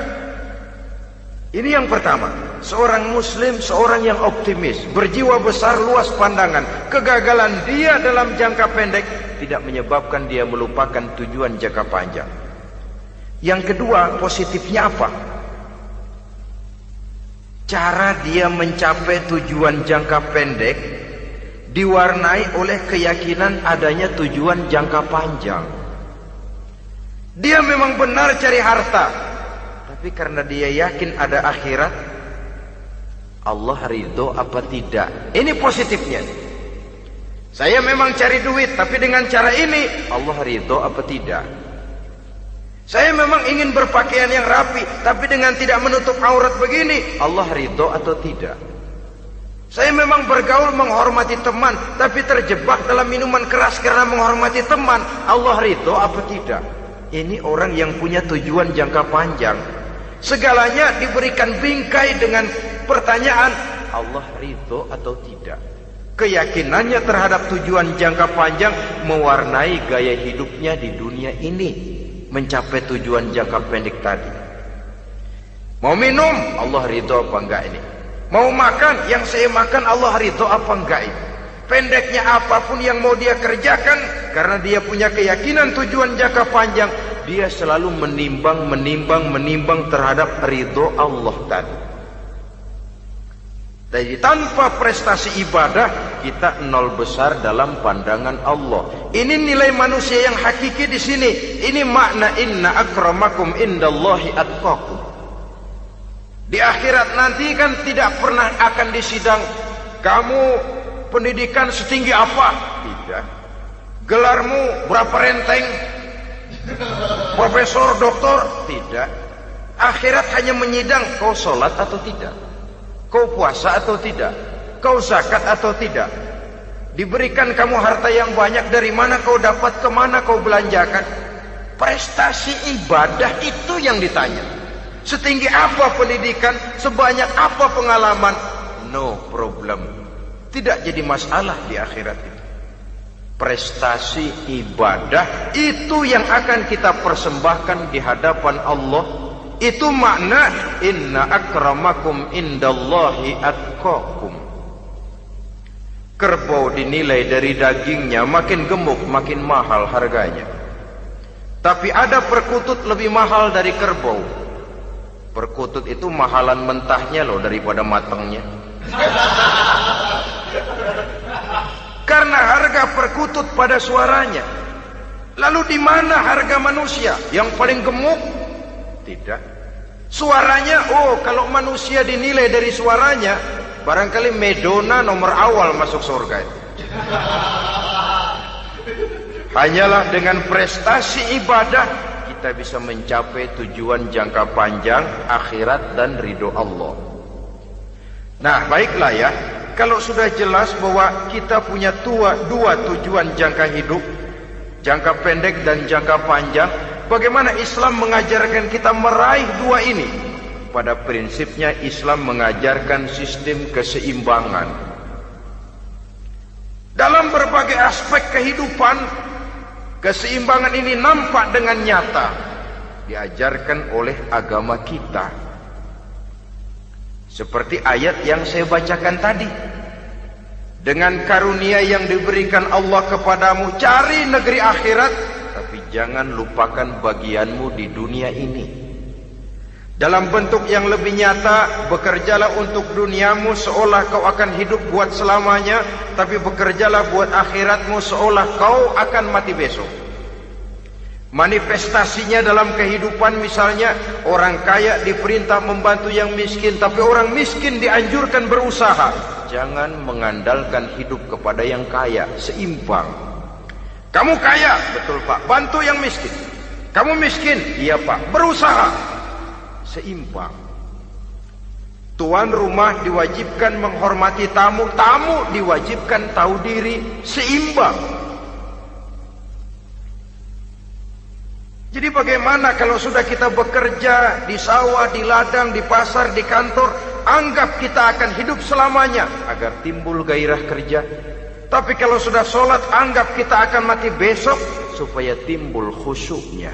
Ini yang pertama, seorang muslim, seorang yang optimis, berjiwa besar, luas pandangan. Kegagalan dia dalam jangka pendek tidak menyebabkan dia melupakan tujuan jangka panjang. Yang kedua, positifnya apa? Cara dia mencapai tujuan jangka pendek diwarnai oleh keyakinan adanya tujuan jangka panjang. Dia memang benar cari harta, tapi karena dia yakin ada akhirat, Allah ridho apa tidak? Ini positifnya. Saya memang cari duit, tapi dengan cara ini Allah ridho apa tidak? Saya memang ingin berpakaian yang rapi, tapi dengan tidak menutup aurat begini, Allah ridho atau tidak? Saya memang bergaul menghormati teman, tapi terjebak dalam minuman keras karena menghormati teman, Allah ridho apa tidak? Ini orang yang punya tujuan jangka panjang. Segalanya diberikan bingkai dengan pertanyaan, Allah ridho atau tidak? Keyakinannya terhadap tujuan jangka panjang mewarnai gaya hidupnya di dunia ini, mencapai tujuan jangka pendek tadi. Mau minum, Allah ridho apa enggak ini? Mau makan, yang saya makan Allah ridho apa enggak ini? Pendeknya apapun yang mau dia kerjakan, karena dia punya keyakinan tujuan jangka panjang, dia selalu menimbang terhadap ridho Allah tadi. Jadi tanpa prestasi ibadah, kita nol besar dalam pandangan Allah. Ini nilai manusia yang hakiki di sini. Ini makna inna akramakum indallahi atqakum. Di akhirat nanti kan tidak pernah akan disidang, kamu pendidikan setinggi apa? Tidak. Gelarmu berapa renteng? Profesor, doktor? Tidak. Akhirat hanya menyidang kau sholat atau tidak, kau puasa atau tidak, kau zakat atau tidak. Diberikan kamu harta yang banyak, dari mana kau dapat, kemana kau belanjakan. Prestasi ibadah itu yang ditanya. Setinggi apa pendidikan, sebanyak apa pengalaman, no problem, tidak jadi masalah di akhirat itu. Prestasi ibadah itu yang akan kita persembahkan di hadapan Allah. Itu makna inna akramakum indallahi atqakum. Kerbau dinilai dari dagingnya, makin gemuk makin mahal harganya. Tapi ada perkutut lebih mahal dari kerbau. Perkutut itu mahalan mentahnya loh daripada matangnya. Karena harga perkutut pada suaranya. Lalu di mana harga manusia yang paling gemuk? Tidak. Suaranya, oh kalau manusia dinilai dari suaranya, barangkali Madonna nomor awal masuk surga itu. Hanyalah dengan prestasi ibadah kita bisa mencapai tujuan jangka panjang, akhirat dan ridho Allah. Nah baiklah ya, kalau sudah jelas bahwa kita punya dua tujuan jangka hidup, jangka pendek dan jangka panjang, bagaimana Islam mengajarkan kita meraih dua ini? Pada prinsipnya Islam mengajarkan sistem keseimbangan. Dalam berbagai aspek kehidupan, keseimbangan ini nampak dengan nyata diajarkan oleh agama kita. Seperti ayat yang saya bacakan tadi. Dengan karunia yang diberikan Allah kepadamu, cari negeri akhirat, tapi jangan lupakan bagianmu di dunia ini. Dalam bentuk yang lebih nyata, bekerjalah untuk duniamu seolah kau akan hidup buat selamanya, tapi bekerjalah buat akhiratmu seolah kau akan mati besok. Manifestasinya dalam kehidupan, misalnya orang kaya diperintah membantu yang miskin, tapi orang miskin dianjurkan berusaha. Jangan mengandalkan hidup kepada yang kaya, seimbang. Kamu kaya, betul Pak, bantu yang miskin. Kamu miskin, iya Pak, berusaha, seimbang. Tuan rumah diwajibkan menghormati tamu, tamu diwajibkan tahu diri, seimbang. Jadi bagaimana kalau sudah kita bekerja di sawah, di ladang, di pasar, di kantor, anggap kita akan hidup selamanya agar timbul gairah kerja. Tapi kalau sudah sholat, anggap kita akan mati besok supaya timbul khusyuknya.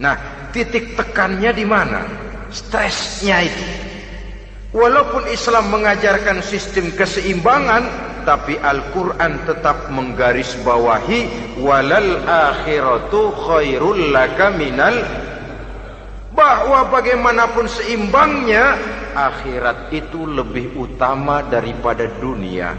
Nah, titik tekannya di mana? Stresnya itu. Walaupun Islam mengajarkan sistem keseimbangan, tapi Al-Quran tetap menggarisbawahi walal akhiratu khairul laka minal, bahwa bagaimanapun seimbangnya, akhirat itu lebih utama daripada dunia.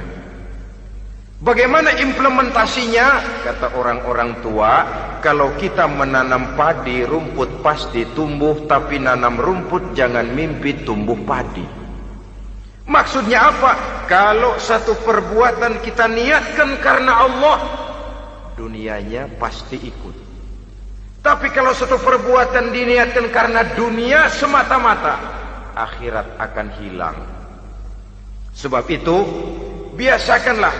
Bagaimana implementasinya? Kata orang-orang tua, kalau kita menanam padi, rumput pasti tumbuh, tapi nanam rumput jangan mimpi tumbuh padi. Maksudnya apa? Kalau satu perbuatan kita niatkan karena Allah, dunianya pasti ikut. Tapi kalau satu perbuatan diniatkan karena dunia semata-mata, akhirat akan hilang. Sebab itu, biasakanlah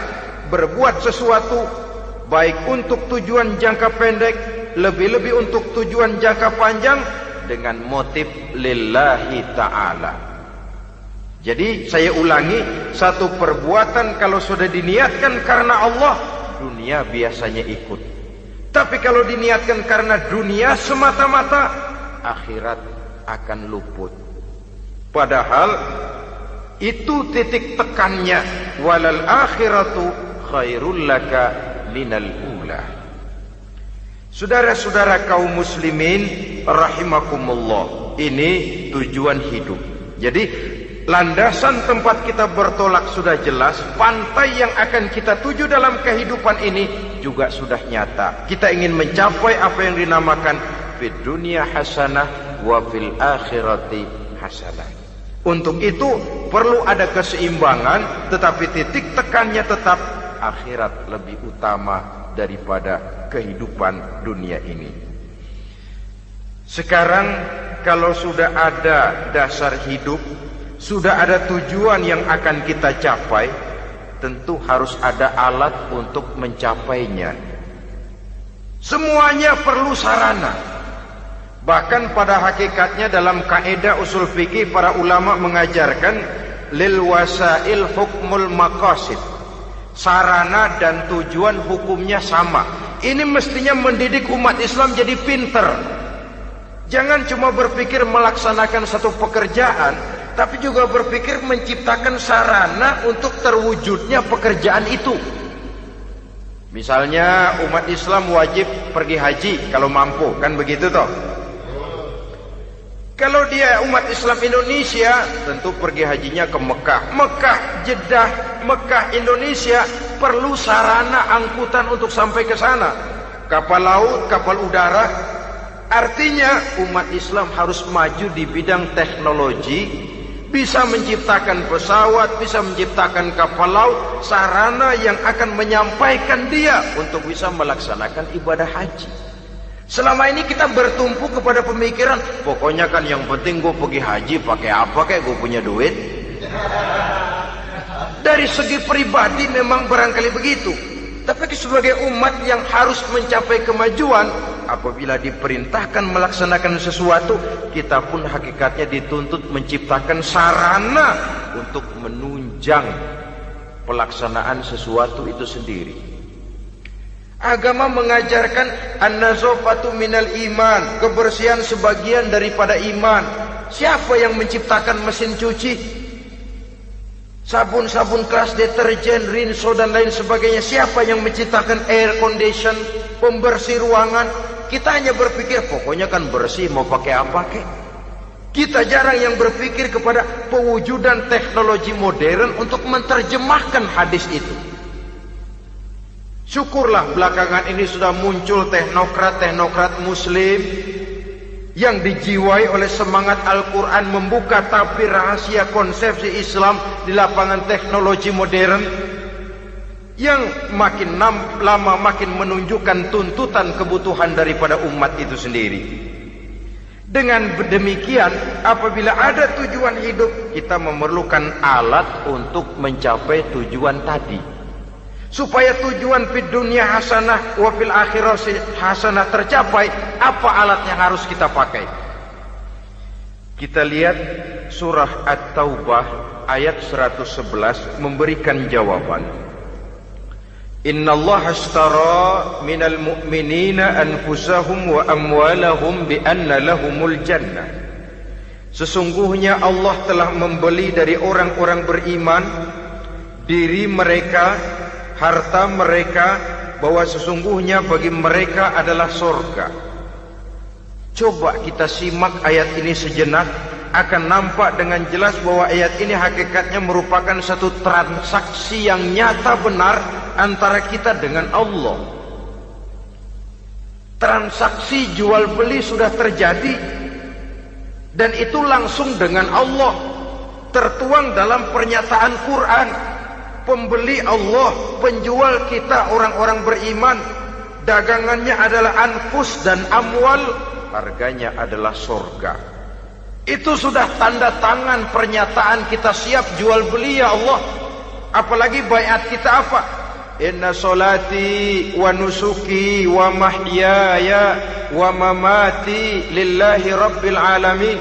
berbuat sesuatu baik untuk tujuan jangka pendek, lebih-lebih untuk tujuan jangka panjang, dengan motif lillahi ta'ala. Jadi saya ulangi, satu perbuatan kalau sudah diniatkan karena Allah, dunia biasanya ikut. Tapi kalau diniatkan karena dunia semata-mata, akhirat akan luput. Padahal itu titik tekannya, walal akhiratu khairul laka minal ula. Saudara-saudara kaum muslimin rahimakumullah, ini tujuan hidup. Jadi landasan tempat kita bertolak sudah jelas, pantai yang akan kita tuju dalam kehidupan ini juga sudah nyata. Kita ingin mencapai apa yang dinamakan fid dunya hasanah wa fil akhirati hasanah. Untuk itu perlu ada keseimbangan, tetapi titik tekannya tetap akhirat lebih utama daripada kehidupan dunia ini. Sekarang kalau sudah ada dasar hidup, sudah ada tujuan yang akan kita capai, tentu harus ada alat untuk mencapainya. Semuanya perlu sarana. Bahkan pada hakikatnya dalam kaidah usul fikih, para ulama mengajarkan lil wasail hukmul maqasid. Sarana dan tujuan hukumnya sama. Ini mestinya mendidik umat Islam jadi pinter. Jangan cuma berpikir melaksanakan satu pekerjaan, tapi juga berpikir menciptakan sarana untuk terwujudnya pekerjaan itu. Misalnya umat Islam wajib pergi haji kalau mampu, kan begitu toh? Kalau dia umat Islam Indonesia, tentu pergi hajinya ke Mekah. Mekah, Jeddah, Mekah, Indonesia, perlu sarana angkutan untuk sampai ke sana. Kapal laut, kapal udara. Artinya umat Islam harus maju di bidang teknologi, bisa menciptakan pesawat, bisa menciptakan kapal laut, sarana yang akan menyampaikan dia untuk bisa melaksanakan ibadah haji. Selama ini kita bertumpu kepada pemikiran, pokoknya kan yang penting gue pergi haji pakai apa, kayak gue punya duit. Dari segi pribadi memang barangkali begitu, tapi sebagai umat yang harus mencapai kemajuan, apabila diperintahkan melaksanakan sesuatu, kita pun hakikatnya dituntut menciptakan sarana untuk menunjang pelaksanaan sesuatu itu sendiri. Agama mengajarkan an-nazafatu minal iman, kebersihan sebagian daripada iman. Siapa yang menciptakan mesin cuci? sabun-sabun keras, deterjen, rinso dan lain sebagainya. Siapa yang menciptakan air condition, pembersih ruangan? Kita hanya berpikir pokoknya kan bersih, mau pakai apa kek. Kita jarang yang berpikir kepada pewujudan teknologi modern untuk menerjemahkan hadis itu. Syukurlah belakangan ini sudah muncul teknokrat muslim yang dijiwai oleh semangat Al-Quran, membuka tabir rahasia konsepsi Islam di lapangan teknologi modern, yang makin lama makin menunjukkan tuntutan kebutuhan daripada umat itu sendiri. Dengan demikian, apabila ada tujuan hidup, kita memerlukan alat untuk mencapai tujuan tadi. Supaya tujuan fid dunya hasanah wa fil akhirati hasanah tercapai, apa alat yang harus kita pakai? Kita lihat surah At-Taubah ayat 111 memberikan jawaban. Innallaha ashtara minal mu'minina anfusahum wa amwalahum bi anna lahumul jannah. Sesungguhnya Allah telah membeli dari orang-orang beriman diri mereka, harta mereka, bahwa sesungguhnya bagi mereka adalah surga. Coba kita simak ayat ini sejenak, akan nampak dengan jelas bahwa ayat ini hakikatnya merupakan satu transaksi yang nyata benar antara kita dengan Allah. Transaksi jual beli sudah terjadi, dan itu langsung dengan Allah, tertuang dalam pernyataan Quran. Pembeli Allah, penjual kita orang-orang beriman, dagangannya adalah anfus dan amwal, harganya adalah surga. Itu sudah tanda tangan pernyataan kita siap jual beli ya Allah. Apalagi baiat kita apa? Inna solati wa nusuki wa mahyaya wa mamati lillahi rabbil alamin.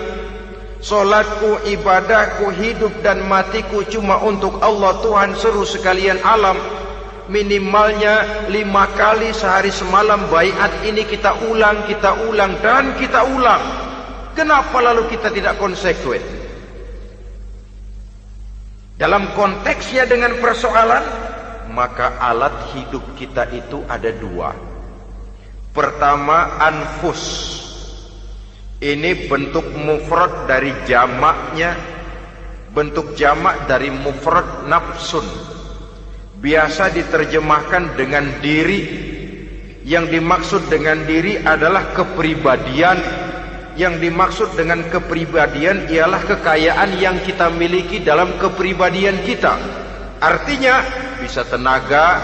Solatku, ibadahku, hidup dan matiku cuma untuk Allah Tuhan seluruh sekalian alam. Minimalnya 5 kali sehari semalam baiat ini kita ulang dan kita ulang. Kenapa lalu kita tidak konsekuen? Dalam konteksnya dengan persoalan, maka alat hidup kita itu ada 2. Pertama, anfus. Ini bentuk mufrad dari jamaknya, bentuk jamak dari mufrad nafsun. Biasa diterjemahkan dengan diri. Yang dimaksud dengan diri adalah kepribadian. Yang dimaksud dengan kepribadian ialah kekayaan yang kita miliki dalam kepribadian kita. Artinya bisa tenaga,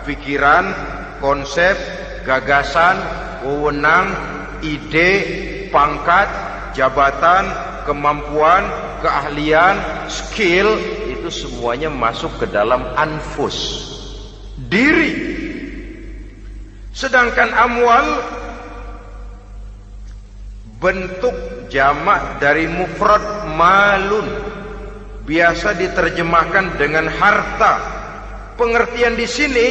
pikiran, konsep, gagasan, wewenang, ide, pangkat, jabatan, kemampuan, keahlian, skill, itu semuanya masuk ke dalam anfus, diri. Sedangkan amwal bentuk jamak dari mufrad malun, biasa diterjemahkan dengan harta. Pengertian di sini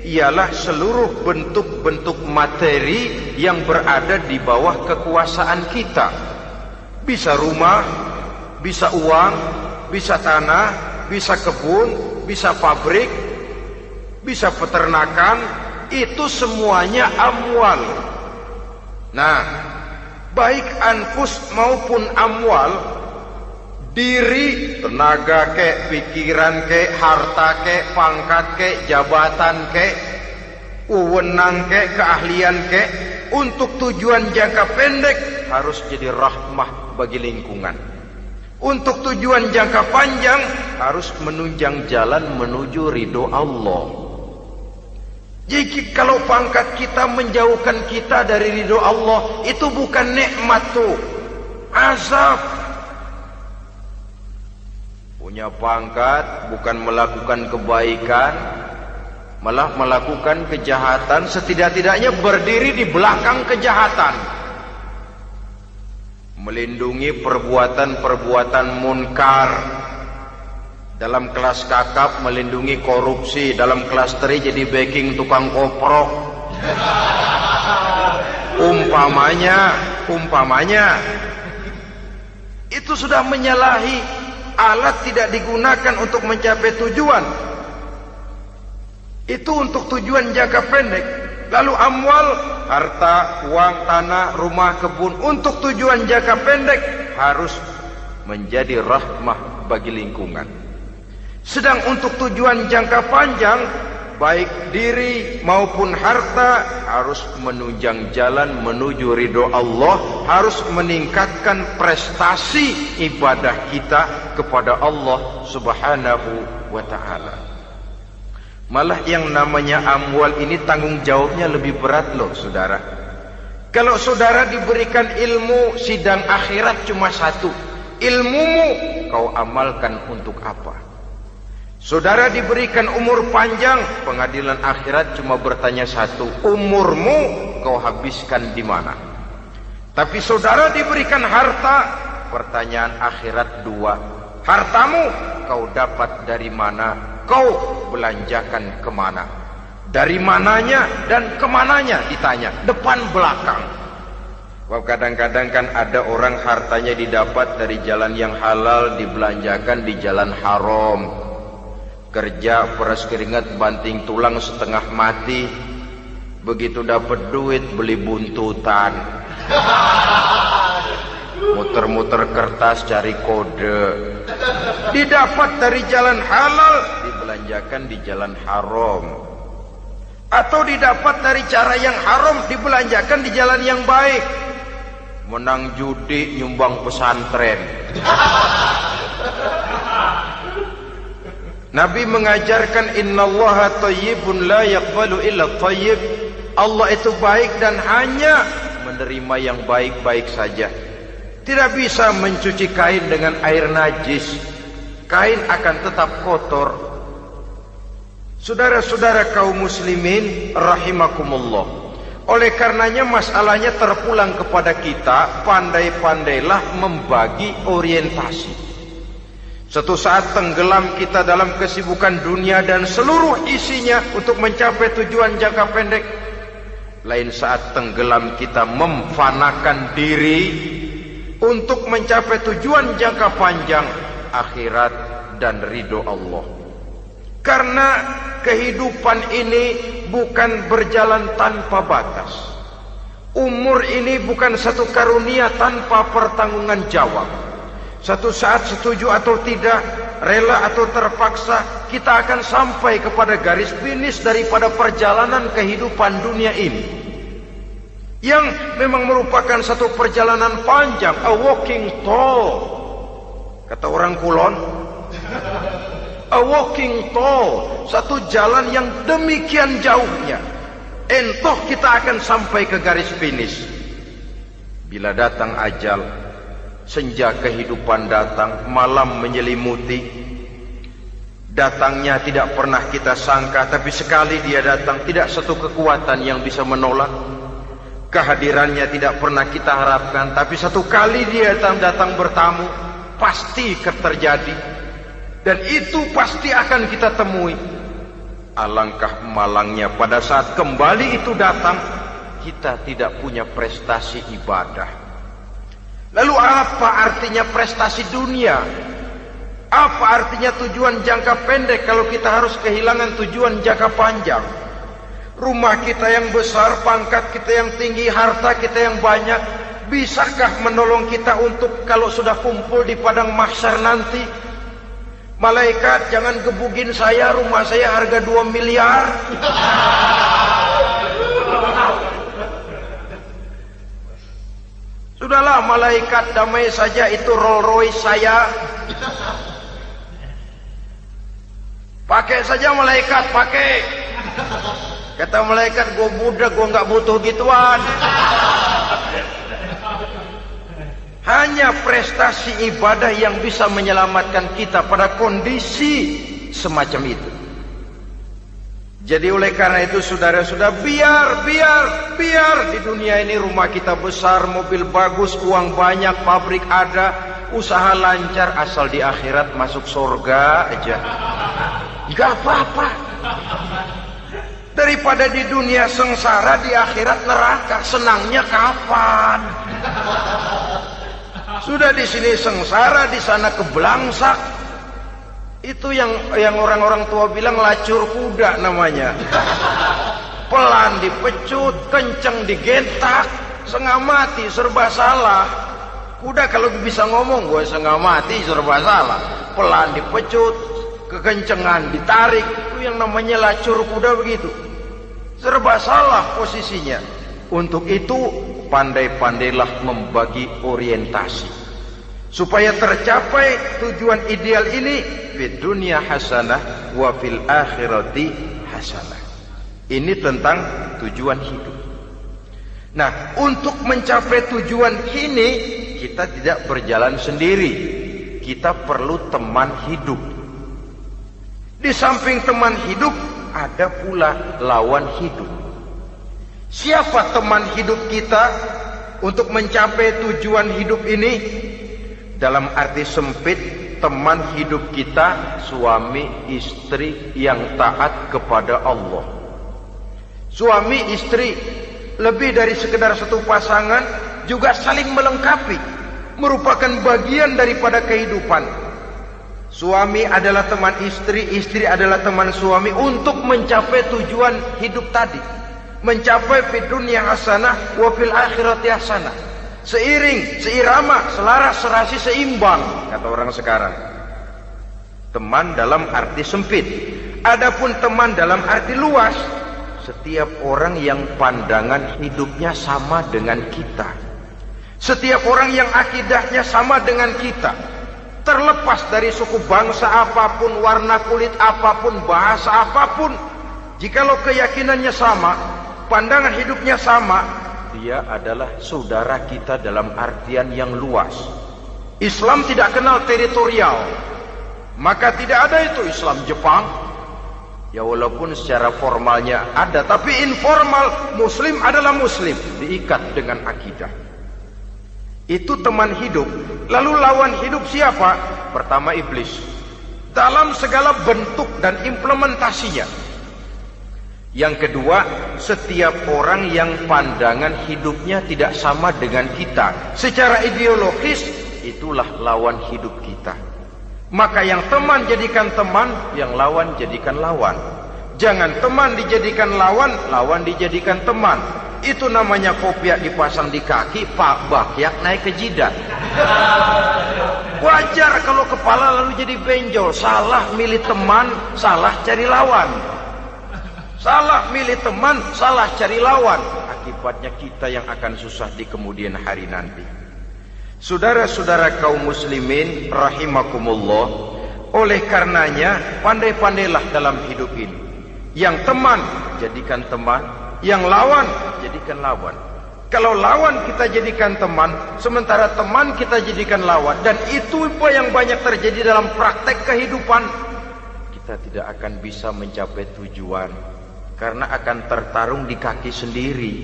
ialah seluruh bentuk-bentuk materi yang berada di bawah kekuasaan kita. Bisa rumah, bisa uang, bisa tanah, bisa kebun, bisa pabrik, bisa peternakan, itu semuanya amwal. Nah, baik anfus maupun amwal, diri, tenaga kek, pikiran kek, harta kek, pangkat kek, jabatan kek, wewenang kek, keahlian kek, untuk tujuan jangka pendek harus jadi rahmah bagi lingkungan. Untuk tujuan jangka panjang harus menunjang jalan menuju ridho Allah. Jadi kalau pangkat kita menjauhkan kita dari ridho Allah, itu bukan nikmat tuh, azab. Punya pangkat bukan melakukan kebaikan, malah melakukan kejahatan, setidak-tidaknya berdiri di belakang kejahatan, melindungi perbuatan-perbuatan munkar. Dalam kelas kakap melindungi korupsi, dalam kelas teri jadi backing tukang koprok. Umpamanya itu sudah menyalahi alat tidak digunakan untuk mencapai tujuan. Itu untuk tujuan jangka pendek. Lalu amwal, harta, uang, tanah, rumah, kebun, untuk tujuan jangka pendek harus menjadi rahmah bagi lingkungan. Sedang untuk tujuan jangka panjang, baik diri maupun harta harus menunjang jalan menuju ridho Allah, harus meningkatkan prestasi ibadah kita kepada Allah Subhanahu wa ta'ala. Malah yang namanya amwal ini tanggung jawabnya lebih berat loh saudara. Kalau saudara diberikan ilmu, sidang akhirat cuma satu. Ilmumu kau amalkan untuk apa? Saudara diberikan umur panjang, pengadilan akhirat cuma bertanya satu, umurmu kau habiskan di mana? Tapi saudara diberikan harta, pertanyaan akhirat dua, hartamu kau dapat dari mana? Kau belanjakan kemana? Dari mananya dan kemananya ditanya, depan belakang. Kadang-kadang kan ada orang hartanya didapat dari jalan yang halal, dibelanjakan di jalan haram. Kerja peras keringat banting tulang setengah mati, begitu dapat duit beli buntutan, muter-muter kertas cari kode. Didapat dari jalan halal, dibelanjakan di jalan haram. Atau didapat dari cara yang haram, dibelanjakan di jalan yang baik. Menang judi, nyumbang pesantren. Nabi mengajarkan innallaha thayyibun la yaqbalu illa thayyib. Allah itu baik dan hanya menerima yang baik-baik saja. Tidak bisa mencuci kain dengan air najis. Kain akan tetap kotor. Saudara-saudara kaum muslimin rahimakumullah. Oleh karenanya masalahnya terpulang kepada kita, pandai-pandailah membagi orientasi. Suatu saat tenggelam kita dalam kesibukan dunia dan seluruh isinya untuk mencapai tujuan jangka pendek. Lain saat tenggelam kita memfanakan diri untuk mencapai tujuan jangka panjang, akhirat dan ridho Allah. Karena kehidupan ini bukan berjalan tanpa batas. Umur ini bukan satu karunia tanpa pertanggungan jawab. Satu saat setuju atau tidak, rela atau terpaksa, kita akan sampai kepada garis finish daripada perjalanan kehidupan dunia ini. Yang memang merupakan satu perjalanan panjang, a walking tall. Kata orang Kulon, a walking tall, satu jalan yang demikian jauhnya. Entoh kita akan sampai ke garis finish. Bila datang ajal, senja kehidupan datang, malam menyelimuti. Datangnya tidak pernah kita sangka, tapi sekali dia datang, tidak satu kekuatan yang bisa menolak. Kehadirannya tidak pernah kita harapkan, tapi satu kali dia datang bertamu, pasti terjadi. Dan itu pasti akan kita temui. Alangkah malangnya pada saat kembali itu datang, kita tidak punya prestasi ibadah. Lalu apa artinya prestasi dunia? Apa artinya tujuan jangka pendek kalau kita harus kehilangan tujuan jangka panjang? Rumah kita yang besar, pangkat kita yang tinggi, harta kita yang banyak, bisakah menolong kita untuk kalau sudah kumpul di padang mahsyar nanti? Malaikat, jangan gebugin saya, rumah saya harga 2 miliar. Sudahlah malaikat, damai saja, itu Rolls Royce saya. Pakai saja malaikat, pakai. Kata malaikat, gue budak, gue nggak butuh gituan. Hanya prestasi ibadah yang bisa menyelamatkan kita pada kondisi semacam itu. Jadi oleh karena itu saudara-saudara, biar di dunia ini rumah kita besar, mobil bagus, uang banyak, pabrik ada, usaha lancar, asal di akhirat masuk surga aja. Gak apa-apa. Daripada di dunia sengsara, di akhirat neraka, senangnya kapan? Sudah di sini sengsara, di sana kebelangsak. Itu yang orang-orang tua bilang lacur kuda namanya. Pelan dipecut, kenceng digentak, setengah mati, serba salah. Kuda kalau bisa ngomong, gue setengah mati, serba salah. Pelan dipecut, kekencengan ditarik, itu yang namanya lacur kuda begitu. Serba salah posisinya. Untuk itu pandai-pandailah membagi orientasi supaya tercapai tujuan ideal ini, fid dunya hasanah wa fil akhirati hasanah. Ini tentang tujuan hidup. Nah, untuk mencapai tujuan ini kita tidak berjalan sendiri. Kita perlu teman hidup. Di samping teman hidup ada pula lawan hidup. Siapa teman hidup kita untuk mencapai tujuan hidup ini? Dalam arti sempit, teman hidup kita suami istri yang taat kepada Allah. Suami istri lebih dari sekedar satu pasangan, juga saling melengkapi, merupakan bagian daripada kehidupan. Suami adalah teman istri, istri adalah teman suami untuk mencapai tujuan hidup tadi. Mencapai fid dunya hasanah wa fil akhirati hasanah. Seiring, seirama, selaras, serasi, seimbang, kata orang sekarang. Teman dalam arti sempit. Adapun teman dalam arti luas, setiap orang yang pandangan hidupnya sama dengan kita. Setiap orang yang akidahnya sama dengan kita. Terlepas dari suku bangsa apapun, warna kulit apapun, bahasa apapun, jikalau keyakinannya sama, pandangan hidupnya sama, dia adalah saudara kita dalam artian yang luas. Islam tidak kenal teritorial, maka tidak ada itu Islam Jepang. Ya walaupun secara formalnya ada, tapi informal Muslim adalah Muslim, diikat dengan akidah. Itu teman hidup. Lalu lawan hidup siapa? Pertama iblis, dalam segala bentuk dan implementasinya. Yang kedua, setiap orang yang pandangan hidupnya tidak sama dengan kita secara ideologis, itulah lawan hidup kita. Maka yang teman jadikan teman, yang lawan jadikan lawan. Jangan teman dijadikan lawan, lawan dijadikan teman. Itu namanya kopiah dipasang di kaki, pak bakyak naik ke jidat. Wajar kalau kepala lalu jadi benjol. Salah milih teman, salah cari lawan. Salah milih teman, salah cari lawan. Akibatnya kita yang akan susah di kemudian hari nanti. Saudara-saudara kaum muslimin rahimakumullah, oleh karenanya pandai-pandailah dalam hidup ini. Yang teman jadikan teman, yang lawan jadikan lawan. Kalau lawan kita jadikan teman, sementara teman kita jadikan lawan, dan itu yang banyak terjadi dalam praktek kehidupan, kita tidak akan bisa mencapai tujuan karena akan tertarung di kaki sendiri.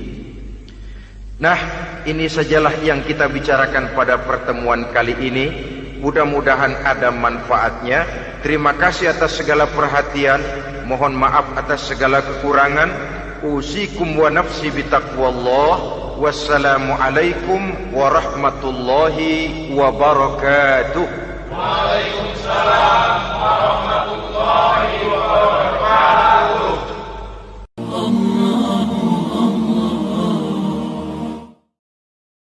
Nah, ini sajalah yang kita bicarakan pada pertemuan kali ini. Mudah-mudahan ada manfaatnya. Terima kasih atas segala perhatian. Mohon maaf atas segala kekurangan. Usikum wa nafsi bitaqwallah. Wassalamualaikum warahmatullahi wabarakatuh. Waalaikumsalam.